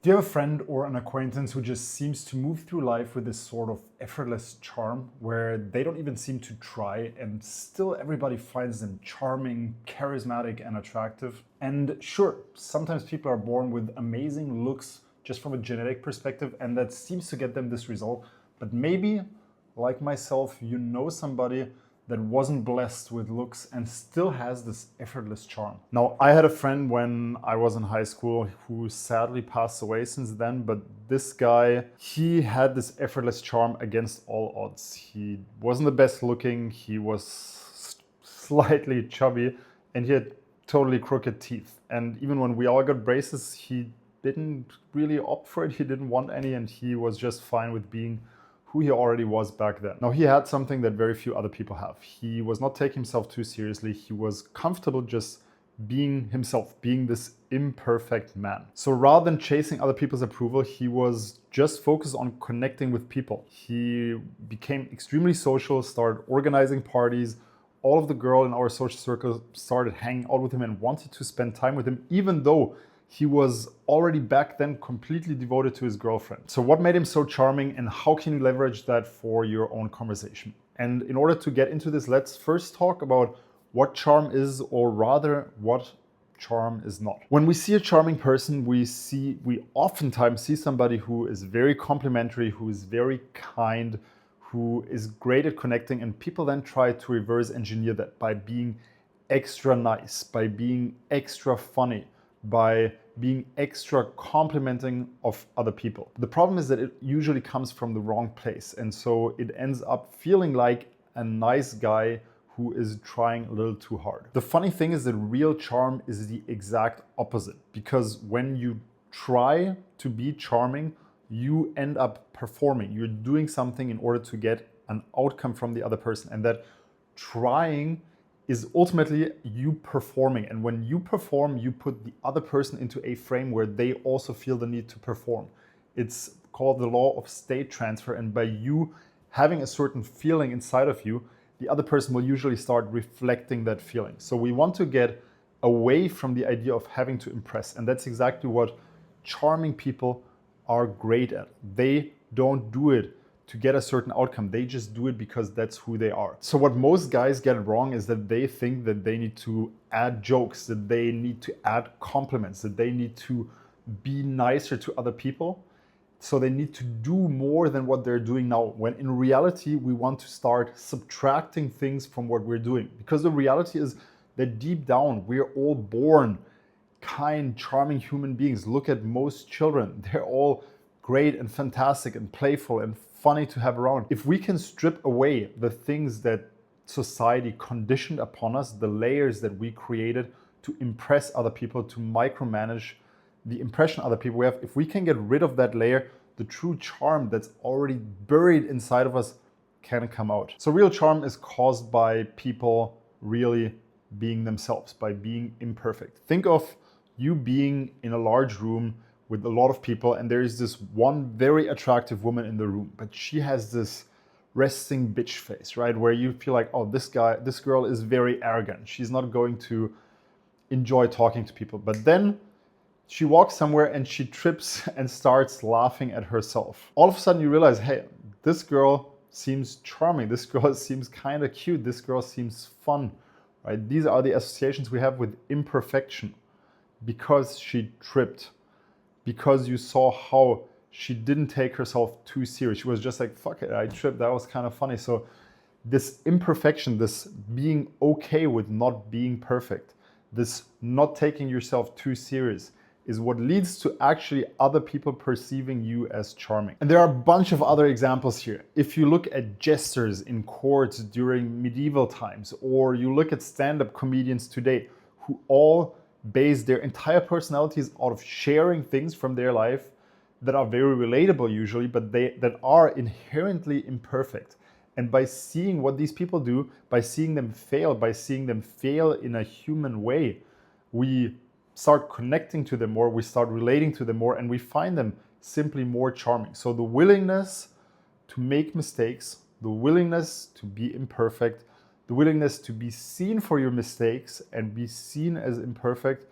Do you have a friend or an acquaintance who just seems to move through life with this sort of effortless charm where they don't even seem to try and still everybody finds them charming, charismatic, and attractive? And sure, sometimes people are born with amazing looks just from a genetic perspective, and that seems to get them this result. But maybe, like myself, you know somebody that wasn't blessed with looks and still has this effortless charm. Now, I had a friend when I was in high school who sadly passed away since then, but this guy, he had this effortless charm against all odds. He wasn't the best looking, he was slightly chubby, and he had totally crooked teeth. And even when we all got braces, he didn't really opt for it, he didn't want any, and he was just fine with being who he already was back then. Now, he had something that very few other people have. He was not taking himself too seriously. He was comfortable just being himself, being this imperfect man. So rather than chasing other people's approval, he was just focused on connecting with people. He became extremely social, started organizing parties. All of the girls in our social circle started hanging out with him and wanted to spend time with him, even though he was already back then completely devoted to his girlfriend. So what made him so charming, and how can you leverage that for your own conversation? And in order to get into this, let's first talk about what charm is, or rather what charm is not. When we see a charming person, we oftentimes see somebody who is very complimentary, who is very kind, who is great at connecting, and people then try to reverse engineer that by being extra nice, by being extra funny, by being extra complimenting of other people. The problem is that it usually comes from the wrong place, and so it ends up feeling like a nice guy who is trying a little too hard. The funny thing is that real charm is the exact opposite, because when you try to be charming, you end up performing. You're doing something in order to get an outcome from the other person, and that trying is ultimately you performing. And when you perform, you put the other person into a frame where they also feel the need to perform. It's called the law of state transfer. And by you having a certain feeling inside of you, the other person will usually start reflecting that feeling. So we want to get away from the idea of having to impress. And that's exactly what charming people are great at. They don't do it to get a certain outcome. They just do it because that's who they are. So what most guys get wrong is that they think that they need to add jokes, that they need to add compliments, that they need to be nicer to other people. So they need to do more than what they're doing now, when in reality, we want to start subtracting things from what we're doing. Because the reality is that deep down, we're all born kind, charming human beings. Look at most children. They're all great and fantastic and playful and funny to have around. If we can strip away the things that society conditioned upon us, the layers that we created to impress other people, to micromanage the impression other people we have, if we can get rid of that layer, the true charm that's already buried inside of us can come out. So real charm is caused by people really being themselves, by being imperfect. Think of you being in a large room with a lot of people, and there is this one very attractive woman in the room, but she has this resting bitch face, right? Where you feel like, oh, this girl is very arrogant. She's not going to enjoy talking to people. But then she walks somewhere and she trips and starts laughing at herself. All of a sudden you realize, hey, this girl seems charming. This girl seems kind of cute. This girl seems fun, right? These are the associations we have with imperfection, because she tripped, because you saw how she didn't take herself too serious. She was just like, fuck it, I tripped, that was kind of funny. So this imperfection, this being okay with not being perfect, this not taking yourself too serious, is what leads to actually other people perceiving you as charming. And there are a bunch of other examples here. If you look at jesters in courts during medieval times, or you look at stand-up comedians today, who all base their entire personalities out of sharing things from their life that are very relatable usually, but that are inherently imperfect. And by seeing what these people do, by seeing them fail in a human way, we start connecting to them more, we start relating to them more, and we find them simply more charming. So the willingness to make mistakes, the willingness to be imperfect, the willingness to be seen for your mistakes and be seen as imperfect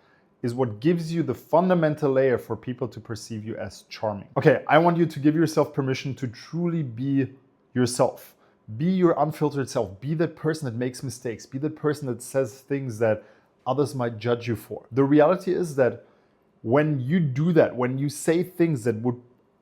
is what gives you the fundamental layer for people to perceive you as charming. Okay, I want you to give yourself permission to truly be yourself. Be your unfiltered self. Be that person that makes mistakes. Be that person that says things that others might judge you for. The reality is that when you do that, when you say things that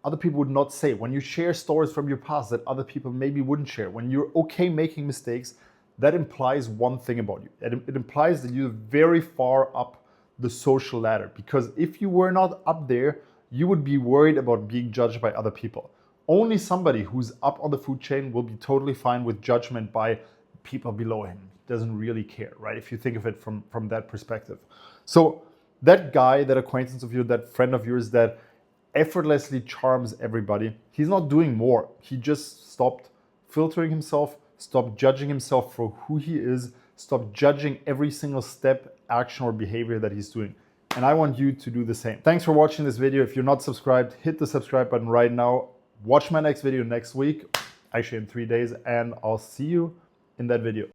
other people would not say, when you share stories from your past that other people maybe wouldn't share, when you're okay making mistakes, that implies one thing about you. It implies that you're very far up the social ladder, because if you were not up there, you would be worried about being judged by other people. Only somebody who's up on the food chain will be totally fine with judgment by people below him. Doesn't really care, right? If you think of it from that perspective. So that guy, that acquaintance of yours, that friend of yours that effortlessly charms everybody, he's not doing more. He just stopped filtering himself, stopped judging himself for who he is, stopped judging every single step, action, or behavior that he's doing. And I want you to do the same. Thanks for watching this video. If you're not subscribed, hit the subscribe button right now. Watch my next video next week, actually in 3 days, and I'll see you in that video.